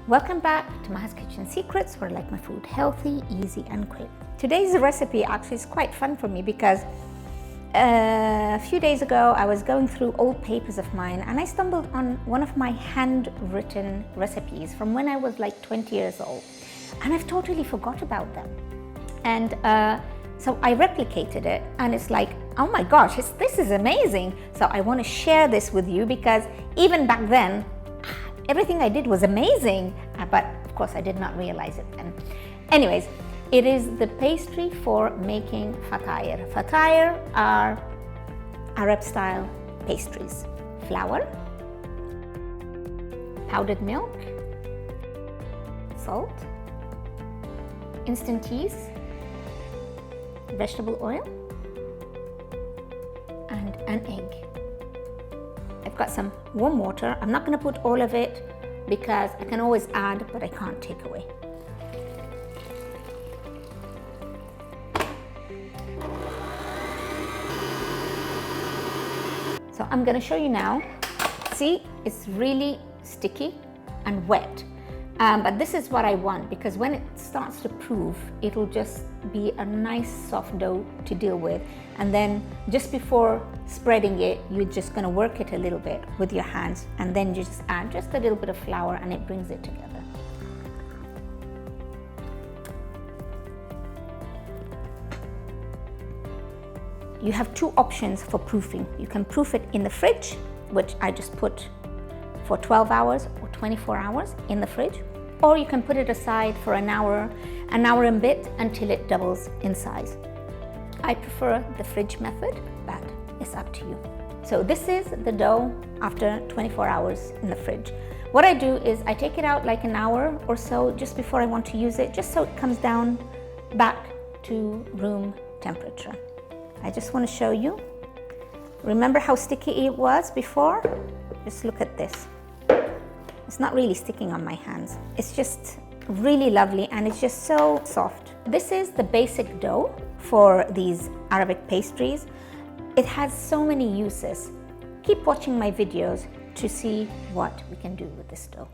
Welcome back to Maha's Kitchen Secrets, where I like my food healthy, easy and quick. Today's recipe actually is quite fun for me because a few days ago I was going through old papers of mine and I stumbled on one of my handwritten recipes from when I was like 20 years old, and I've totally forgot about them. And so I replicated it and it's like, oh my gosh, this is amazing. So I want to share this with you because even back then everything I did was amazing, but of course I did not realize it then. Anyways, it is the pastry for making Fatayer. Fatayer are Arab style pastries. Flour, powdered milk, salt, instant yeast, vegetable oil, and an egg. I've got some warm water. I'm not going to put all of it because I can always add, but I can't take away. So I'm going to show you now. See, it's really sticky and wet. But this is what I want, because when it starts to proof, it'll just be a nice soft dough to deal with. And then just before spreading it, you're just going to work it a little bit with your hands, and then you just add just a little bit of flour and it brings it together. You have two options for proofing. You can proof it in the fridge, which I just put for 12 hours or 24 hours in the fridge, or you can put it aside for an hour and a bit until it doubles in size. I prefer the fridge method, but it's up to you. So this is the dough after 24 hours in the fridge. What I do is I take it out like an hour or so just before I want to use it, just so it comes down back to room temperature. I just want to show you. Remember how sticky it was before? Just look at this. It's not really sticking on my hands. It's just really lovely and it's just so soft. This is the basic dough for these Arabic pastries. It has so many uses. Keep watching my videos to see what we can do with this dough.